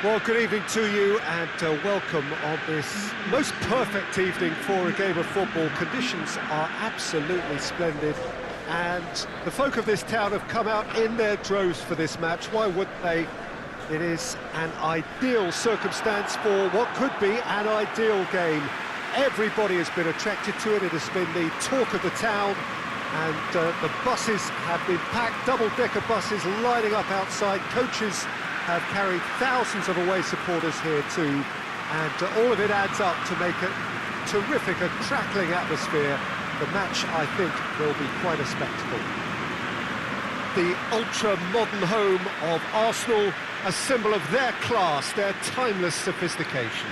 Well, good evening to you and welcome on this most perfect evening for a game of football. Conditions are absolutely splendid and the folk of this town have come out in their droves for this match. Why wouldn't they? It is an ideal circumstance for what could be an ideal game. Everybody has been attracted to it. It has been the talk of the town and the buses have been packed, double-decker buses lining up outside. Coaches have carried thousands of away supporters here too, and all of it adds up to make a terrific, a crackling atmosphere. The match, I think, will be quite a spectacle. The ultra-modern home of Arsenal, a symbol of their class, their timeless sophistication.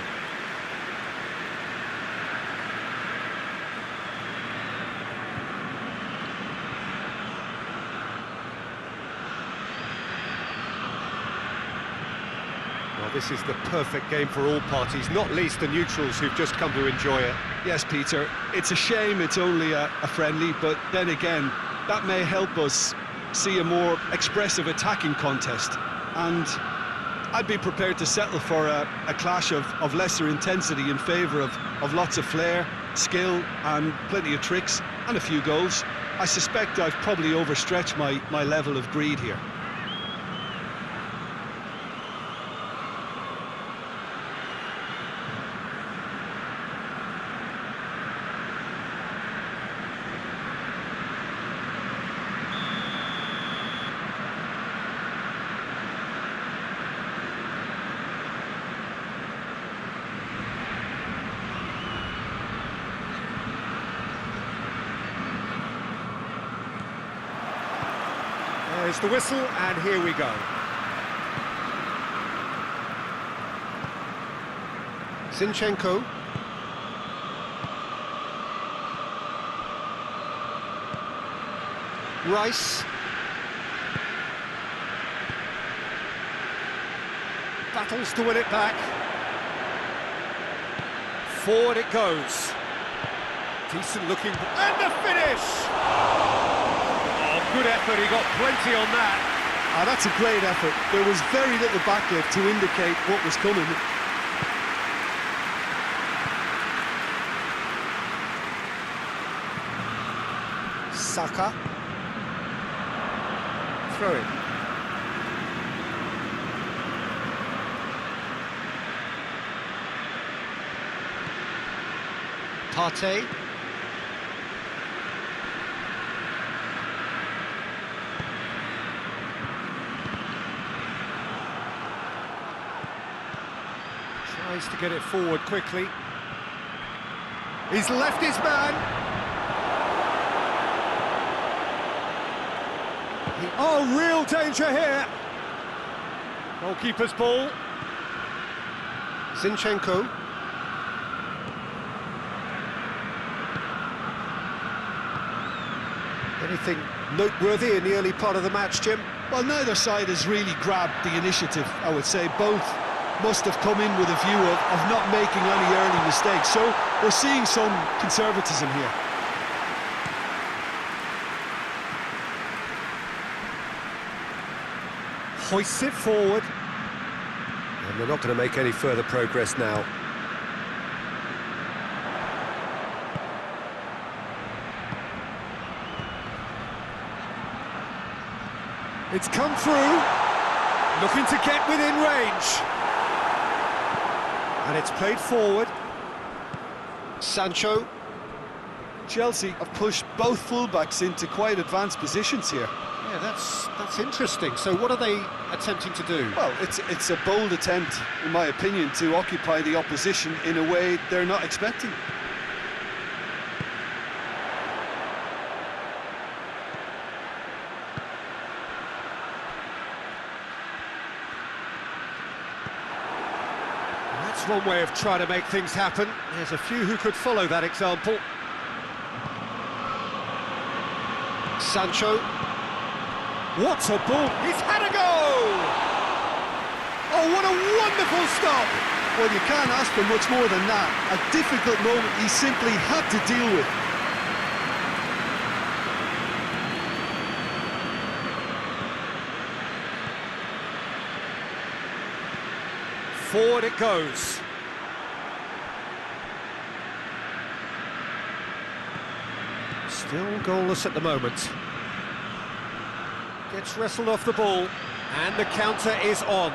Well, this is the perfect game for all parties, not least the neutrals who've just come to enjoy it. Yes, Peter, it's a shame it's only a friendly, but then again, that may help us see a more expressive attacking contest. And I'd be prepared to settle for a clash of lesser intensity in favour of lots of flair, skill and plenty of tricks and a few goals. I suspect I've probably overstretched my level of greed here. There's the whistle, and here we go. Zinchenko. Rice. Battles to win it back. Forward it goes. Decent looking, and the finish! Good effort, he got plenty on that. That's a great effort. There was very little backlift to indicate what was coming. Saka. Throw it. Partey. Tries to get it forward quickly. He's left his man. Oh, real danger here. Goalkeeper's ball. Zinchenko. Anything noteworthy in the early part of the match, Jim? Well, neither side has really grabbed the initiative, I would say. Both must have come in with a view of not making any early mistakes. So we're seeing some conservatism here. Hoists it forward. And they're not going to make any further progress now. It's come through. Looking to get within range. And it's played forward. Sancho. Chelsea have pushed both fullbacks into quite advanced positions here. Yeah, that's interesting. So what are they attempting to do? Well, it's a bold attempt, in my opinion, to occupy the opposition in a way they're not expecting. That's one way of trying to make things happen. There's a few who could follow that example. Sancho. What a ball! He's had a goal! Oh, what a wonderful stop! Well, you can't ask for much more than that. A difficult moment he simply had to deal with. Forward it goes. Still goalless at the moment. Gets wrestled off the ball, and the counter is on.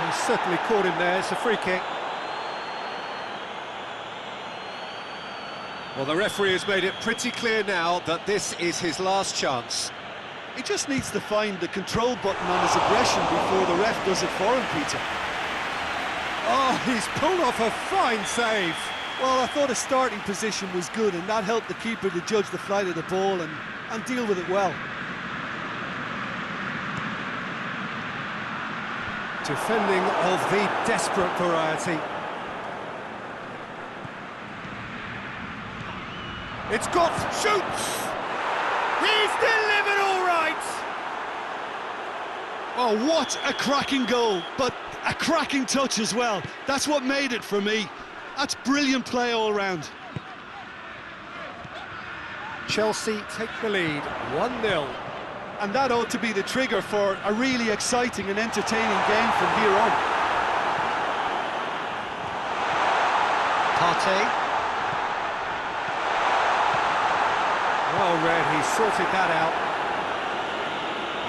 He's certainly caught him there. It's a free kick. Well, the referee has made it pretty clear now that this is his last chance. He just needs to find the control button on his aggression before the ref does it for him, Peter. Oh, he's pulled off a fine save. Well, I thought his starting position was good, and that helped the keeper to judge the flight of the ball and deal with it well. Defending of the desperate variety. It's got shoots! He's delivered all right! Oh, what a cracking goal, but a cracking touch as well. That's what made it for me. That's brilliant play all round. Chelsea take the lead, 1-0. And that ought to be the trigger for a really exciting and entertaining game from here on. Partey. Well read, he sorted that out.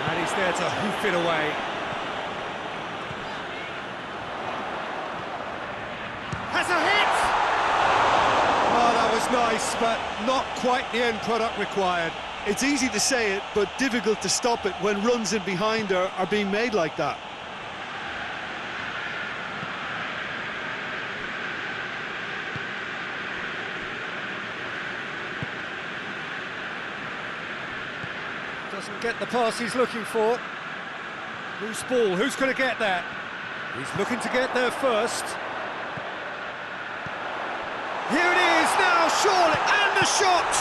And he's there to hoof it away. Has a hit! Oh, that was nice, but not quite the end product required. It's easy to say it, but difficult to stop it when runs in behind are being made like that. Doesn't get the pass he's looking for. Loose ball, who's going to get that? He's looking to get there first. Here it is now, surely, and the shot!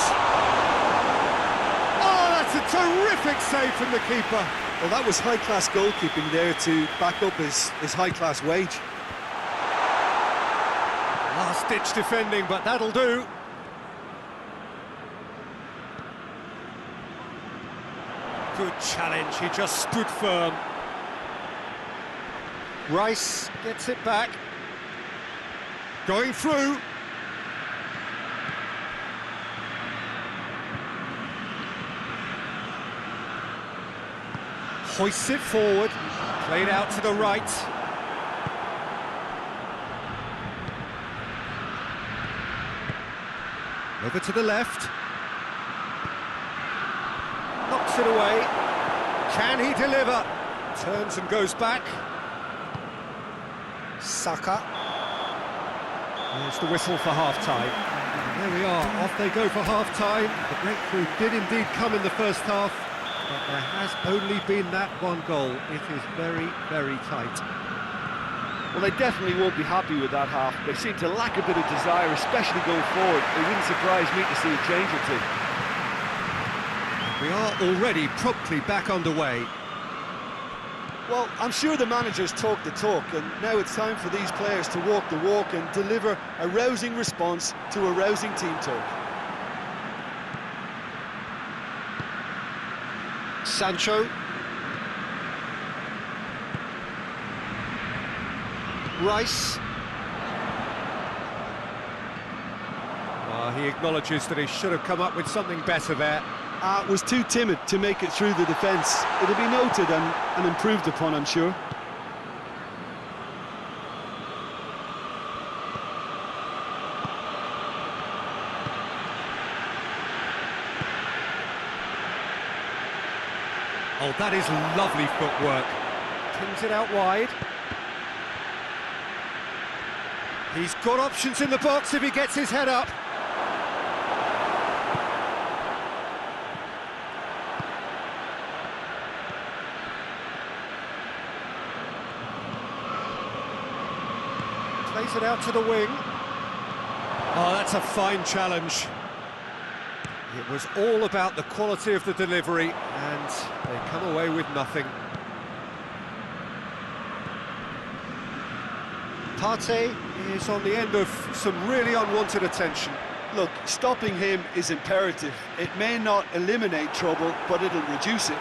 Oh, that's a terrific save from the keeper. Well, that was high-class goalkeeping there to back up his high-class wage. Last-ditch defending, but that'll do. Good challenge, he just stood firm. Rice gets it back. Going through. Hoists it forward, played out to the right. Over to the left. Knocks it away. Can he deliver? Turns and goes back. Saka. There's the whistle for half-time. There we are, off they go for half-time. The breakthrough did indeed come in the first half, but there has only been that one goal. It is very, very tight. Well, they definitely won't be happy with that half. They seem to lack a bit of desire, especially going forward. It wouldn't surprise me to see a change or two. We are already promptly back underway. Well, I'm sure the managers talk the talk, and now it's time for these players to walk the walk and deliver a rousing response to a rousing team talk. Sancho. Rice. He acknowledges that he should have come up with something better there. Was too timid to make it through the defence. It'll be noted and improved upon, I'm sure. Oh, that is lovely footwork. Pings it out wide. He's got options in the box if he gets his head up. Plays it out to the wing. Oh, that's a fine challenge. It was all about the quality of the delivery, and they come away with nothing. Partey is on the end of some really unwanted attention. Look, stopping him is imperative. It may not eliminate trouble, but it'll reduce it.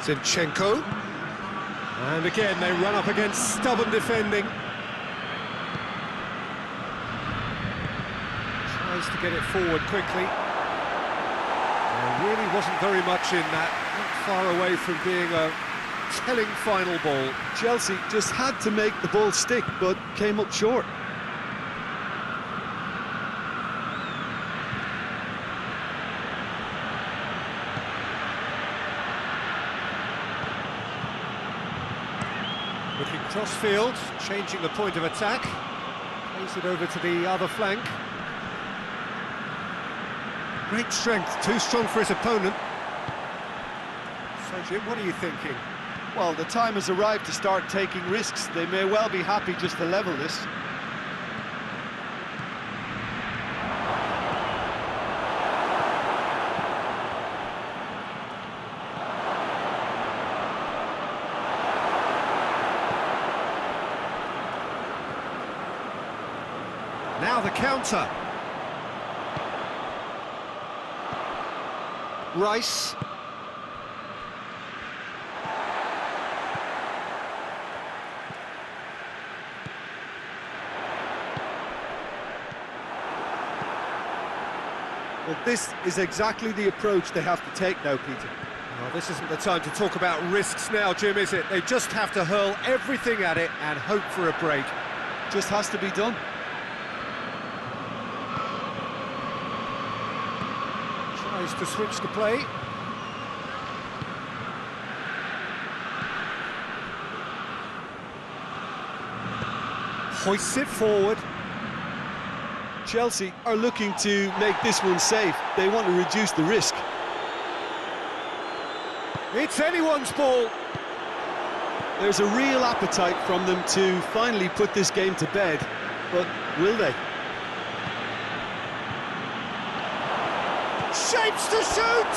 Zinchenko. And again, they run up against stubborn defending. Tries to get it forward quickly. There really wasn't very much in that, not far away from being a telling final ball. Chelsea just had to make the ball stick, but came up short. Looking cross-field, changing the point of attack. Plays it over to the other flank. Great strength, too strong for his opponent. So, Jim, what are you thinking? Well, the time has arrived to start taking risks. They may well be happy just to level this. Now the counter. Rice. Well, this is exactly the approach they have to take now, Peter. Well, this isn't the time to talk about risks now, Jim, is it? They just have to hurl everything at it and hope for a break. Just has to be done. Tries to switch the play. Hoists it forward. Chelsea are looking to make this one safe. They want to reduce the risk. It's anyone's ball. There's a real appetite from them to finally put this game to bed, but will they? Shapes to shoot!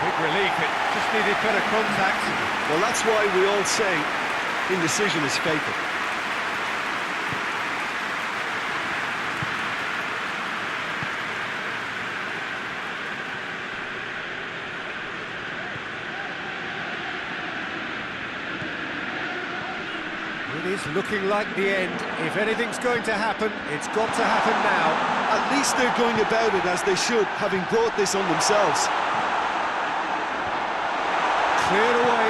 Big relief, it just needed better contact. Well, that's why we all say indecision is fatal. It is looking like the end. If anything's going to happen, it's got to happen now. At least they're going about it as they should, having brought this on themselves. Cleared away.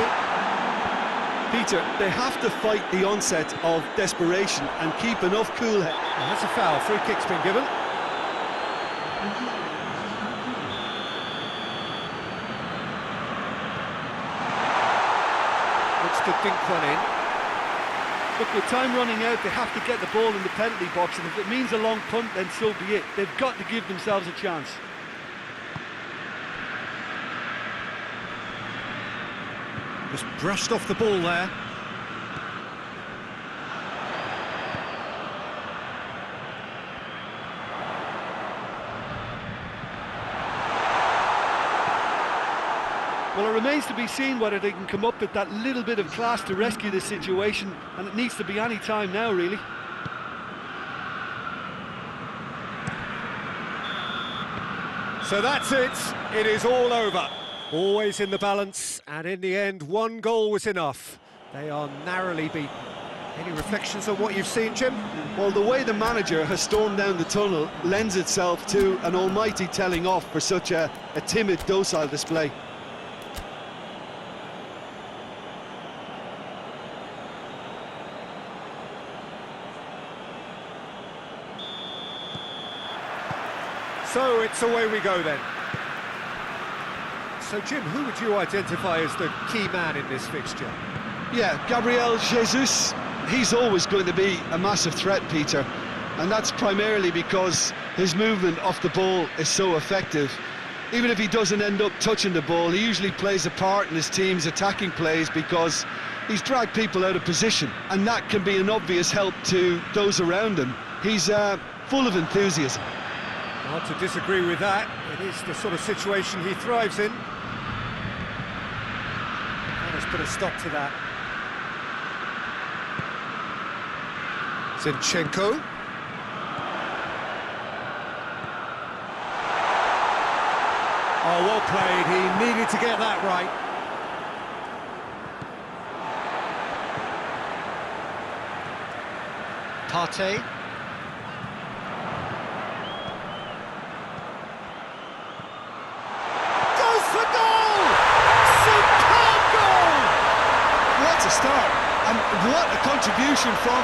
Peter, they have to fight the onset of desperation and keep enough cool head. Well, that's a foul. Free kick's been given. Looks to dink one in. Look, with time running out, they have to get the ball in the penalty box, and if it means a long punt, then so be it. They've got to give themselves a chance. Just brushed off the ball there. Well, it remains to be seen whether they can come up with that little bit of class to rescue this situation, and it needs to be any time now, really. So that's it. It is all over. Always in the balance, and in the end, one goal was enough. They are narrowly beaten. Any reflections on what you've seen, Jim? Well, the way the manager has stormed down the tunnel lends itself to an almighty telling off for such a timid, docile display. So it's away we go then. So Jim, who would you identify as the key man in this fixture? Yeah, Gabriel Jesus, he's always going to be a massive threat, Peter, and that's primarily because his movement off the ball is so effective. Even if he doesn't end up touching the ball, he usually plays a part in his team's attacking plays because he's dragged people out of position, and that can be an obvious help to those around him. He's full of enthusiasm. Hard to disagree with that. It is the sort of situation he thrives in. Let's put a stop to that. Zinchenko. Oh, well played. He needed to get that right. Partey. Goes for goal! Superb goal! What a start, and what a contribution from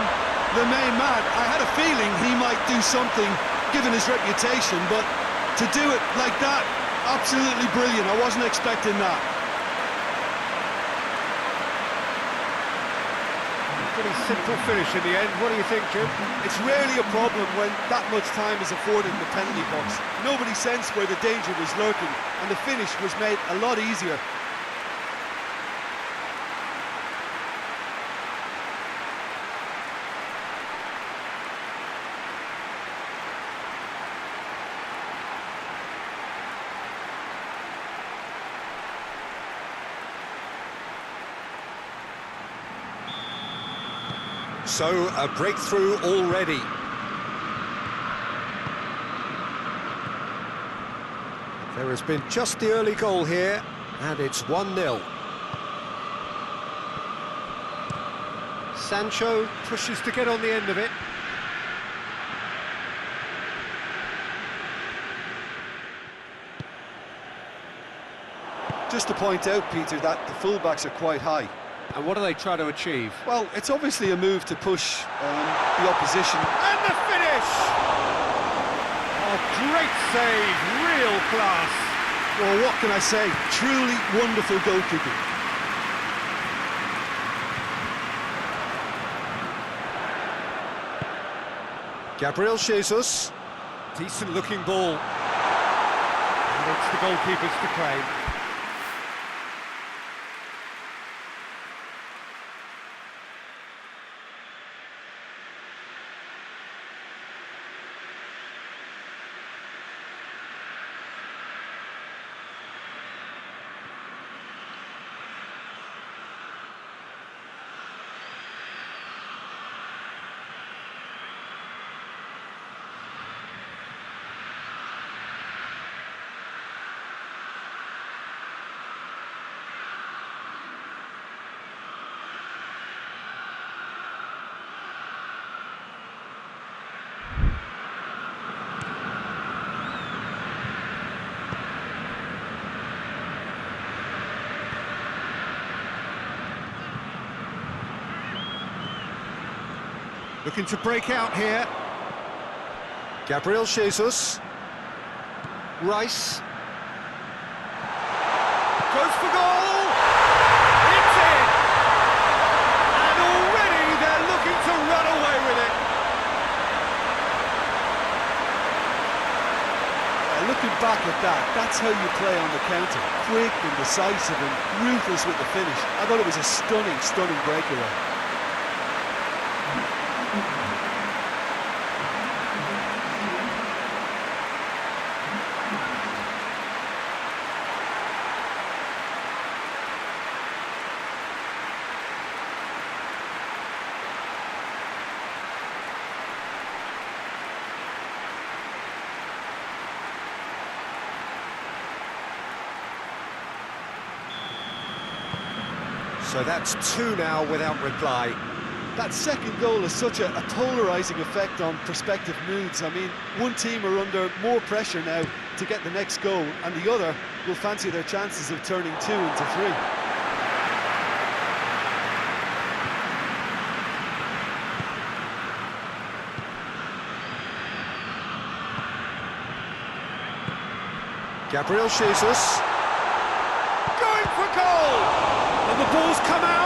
the main man. I had a feeling he might do something, given his reputation, but to do it like that, absolutely brilliant. I wasn't expecting that. Pretty simple finish in the end. What do you think, Jim? It's rarely a problem when that much time is afforded in the penalty box. Nobody sensed where the danger was lurking, and the finish was made a lot easier. So, a breakthrough already. There has been just the early goal here, and it's 1-0. Sancho pushes to get on the end of it. Just to point out, Peter, that the fullbacks are quite high. And what do they try to achieve? Well, it's obviously a move to push the opposition. And the finish! Oh, great save, real class. Well, what can I say? Truly wonderful goalkeeping. Gabriel Jesus. Decent looking ball. And it's the goalkeeper's to claim. Looking to break out here. Gabriel Jesus. Rice. Goes for goal! It's in! And already they're looking to run away with it. Looking back at that, that's how you play on the counter. Quick and decisive and ruthless with the finish. I thought it was a stunning, stunning breakaway. So that's 2 now without reply. That second goal has such a polarising effect on prospective moods. I mean, one team are under more pressure now to get the next goal, and the other will fancy their chances of turning 2 into 3. Gabriel Jesus. Going for goal! And the ball's come out!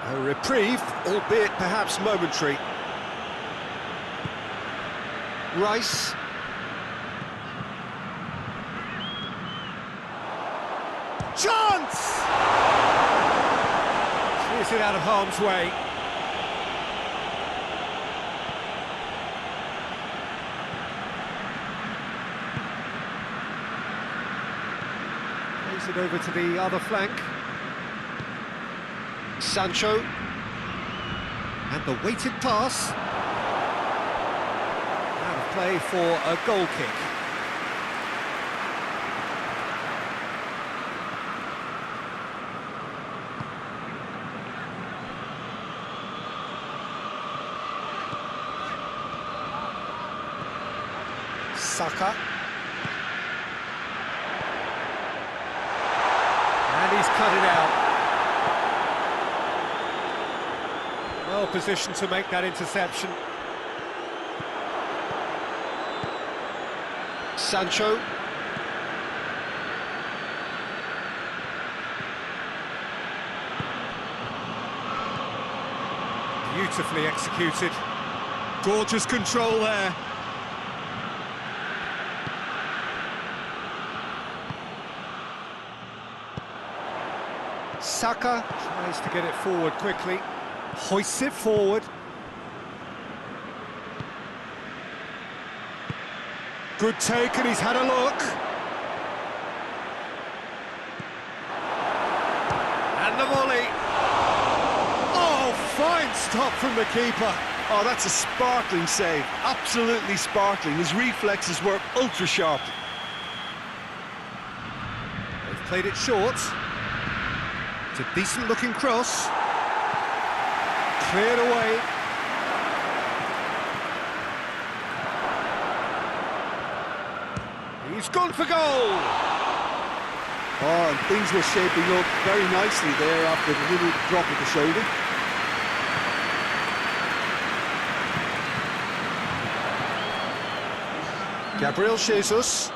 A reprieve, albeit perhaps momentary. Rice. Chance! Clears it out of harm's way. Gets it over to the other flank. Sancho. And the weighted pass. Out of play for a goal kick. Saka. And he's cut it out. Well positioned to make that interception. Sancho. Beautifully executed. Gorgeous control there. Saka tries to get it forward quickly, hoists it forward. Good take, and he's had a look. And the volley. Oh, fine stop from the keeper. Oh, that's a sparkling save, absolutely sparkling. His reflexes were ultra sharp. They've played it short. It's a decent-looking cross. Cleared away. He's gone for goal! Oh, and things were shaping up very nicely there after the little drop of the shoulder. Gabriel Jesus.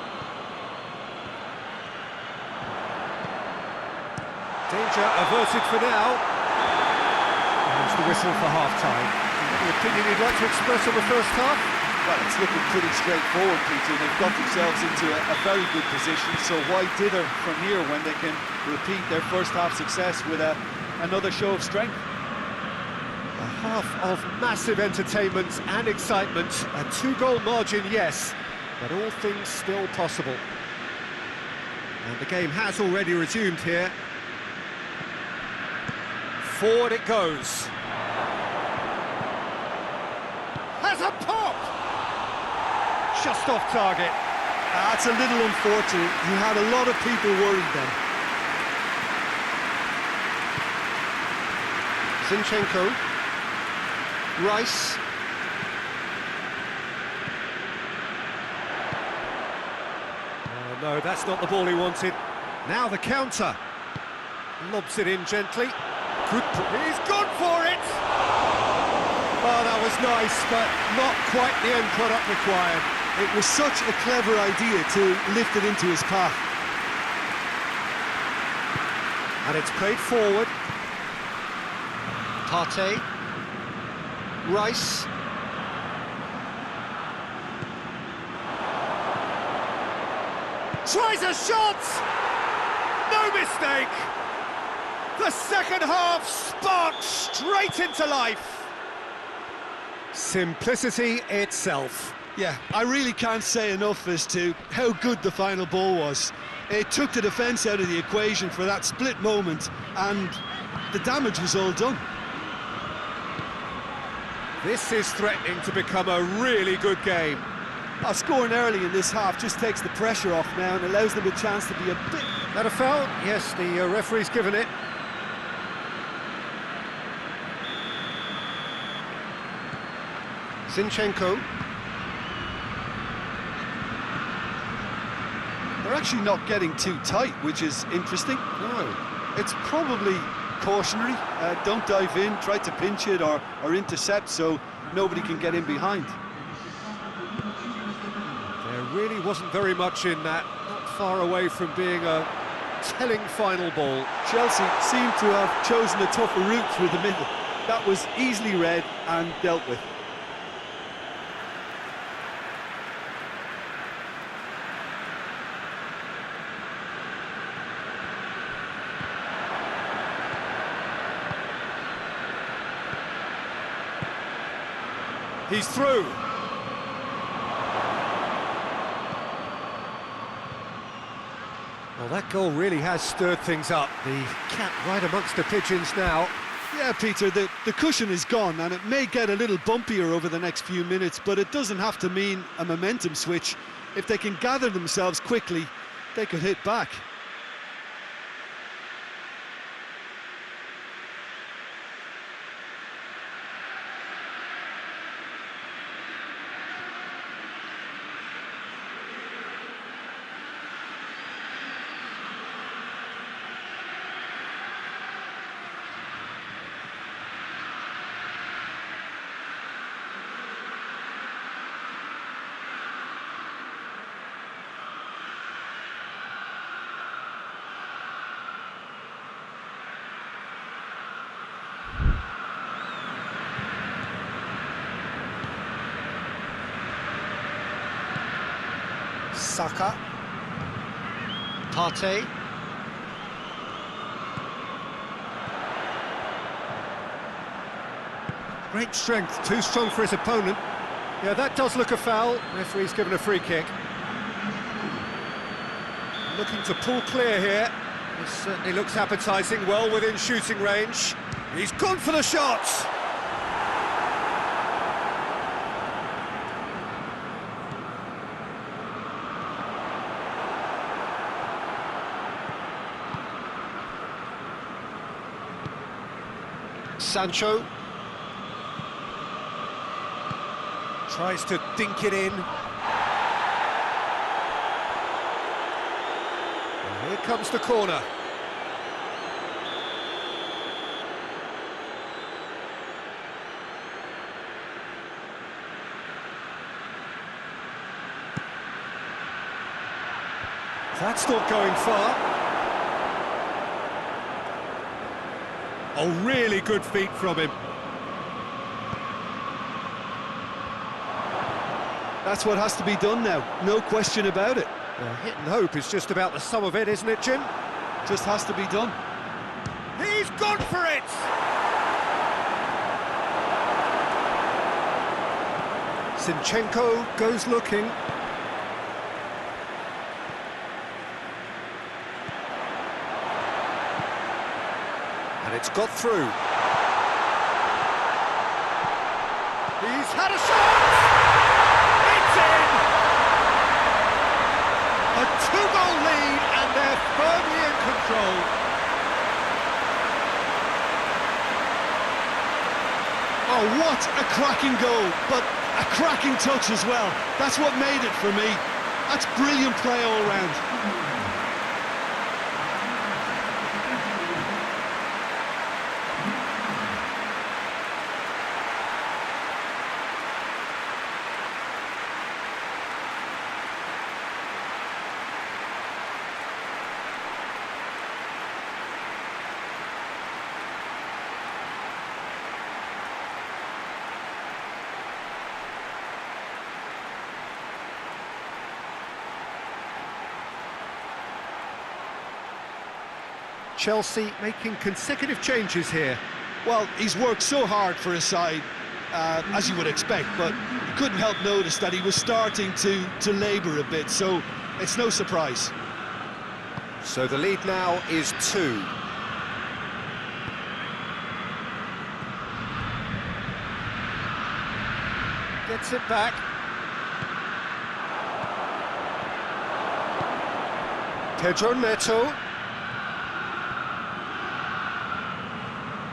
Danger averted for now. There's the whistle for half-time. Any opinion you'd like to express on the first half? Well, it's looking pretty straightforward, Peter. They've got themselves into a very good position, so why dither from here when they can repeat their first half success with another show of strength? A half of massive entertainment and excitement. A two-goal margin, yes, but all things still possible. And the game has already resumed here. Forward it goes. Has a pop! Just off target. That's a little unfortunate. He had a lot of people worried then. Zinchenko. Rice. Oh no, that's not the ball he wanted. Now the counter. Lobs it in gently. Good. He's gone for it! Oh, that was nice, but not quite the end product required. It was such a clever idea to lift it into his path. And it's played forward. Partey. Rice. Tries a shot! No mistake! The second half sparked straight into life. Simplicity itself. Yeah, I really can't say enough as to how good the final ball was. It took the defence out of the equation for that split moment, and the damage was all done. This is threatening to become a really good game. Scoring early in this half just takes the pressure off now and allows them a chance to be a bit... That a foul? Yes, the referee's given it. Zinchenko. They're actually not getting too tight, which is interesting. No. It's probably cautionary. Don't dive in, try to pinch it or intercept so nobody can get in behind. There really wasn't very much in that. Not far away from being a telling final ball. Chelsea seemed to have chosen a tougher route through the middle. That was easily read and dealt with. He's through. Well, that goal really has stirred things up. The cat right amongst the pigeons now. Yeah, Peter, the cushion is gone, and it may get a little bumpier over the next few minutes, but it doesn't have to mean a momentum switch. If they can gather themselves quickly, they could hit back. Saka. Partey. Great strength, too strong for his opponent. Yeah, that does look a foul. Referee's given a free kick. Looking to pull clear here. This certainly looks appetising, well within shooting range. He's gone for the shots. Sancho tries to dink it in. And here comes the corner. That's not going far. Oh, really good feet from him. That's what has to be done now, no question about it. Well, hit and hope is just about the sum of it, isn't it, Jim? Just has to be done. He's gone for it! Zinchenko goes looking. And it's got through. He's had a shot! It's in! A two-goal lead, and they're firmly in control. Oh, what a cracking goal, but a cracking touch as well. That's what made it for me. That's brilliant play all round. Chelsea making consecutive changes here. Well, he's worked so hard for his side, as you would expect, but you couldn't help notice that he was starting to labour a bit, so it's no surprise. So the lead now is 2. Gets it back. Pedro Neto.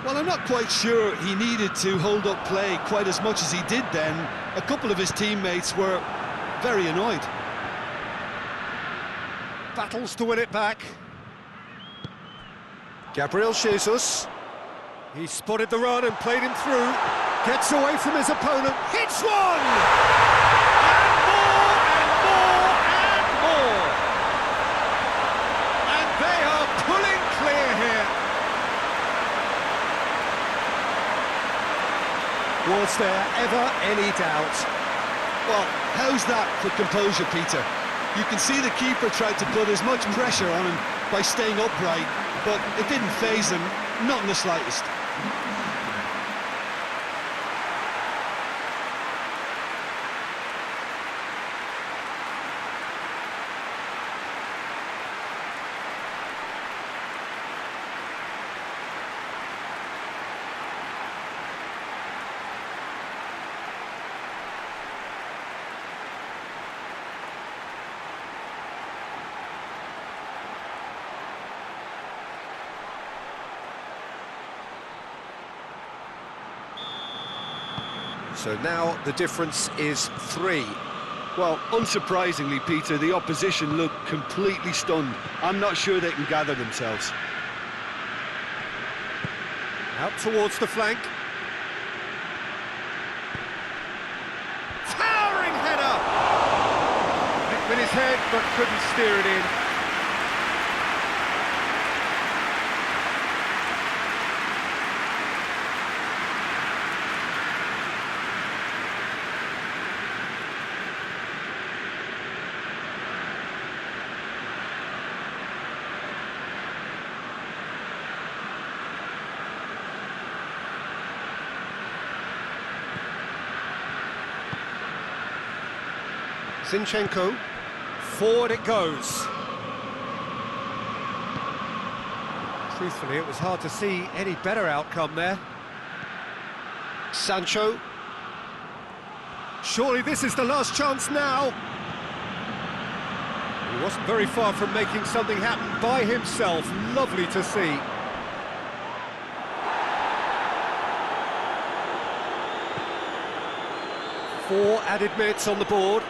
Well, I'm not quite sure he needed to hold up play quite as much as he did then. A couple of his teammates were very annoyed. Battles to win it back. Gabriel Jesus. He spotted the run and played him through. Gets away from his opponent. Hits one! And more, and more, and more! And they are pulling clear here. Was there ever any doubt? Well, how's that for composure, Peter? You can see the keeper tried to put as much pressure on him by staying upright, but it didn't faze him, not in the slightest. So now the difference is 3. Well, unsurprisingly, Peter, the opposition look completely stunned. I'm not sure they can gather themselves. Out towards the flank. Towering header! Hit with his head, but couldn't steer it in. Zinchenko, forward it goes. Truthfully, it was hard to see any better outcome there. Sancho. Surely this is the last chance now. He wasn't very far from making something happen by himself. Lovely to see. Four added minutes on the board.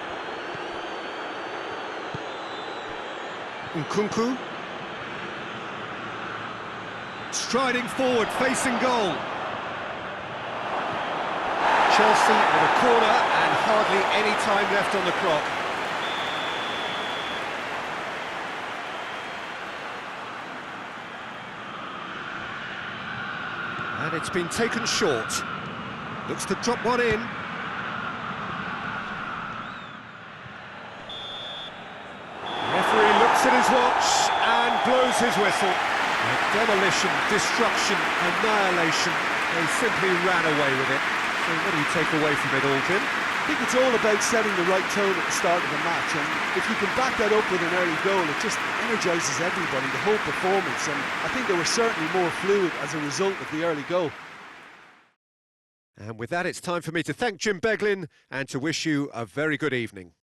Nkunku. Striding forward, facing goal. Chelsea with a corner and hardly any time left on the clock. And it's been taken short. Looks to drop one in. At his watch and blows his whistle. Demolition, destruction, annihilation. They simply ran away with it. So what do you take away from it all, Tim? I think it's all about setting the right tone at the start of the match, and if you can back that up with an early goal, it just energises everybody, the whole performance, and I think they were certainly more fluid as a result of the early goal. And with that, it's time for me to thank Jim Beglin and to wish you a very good evening.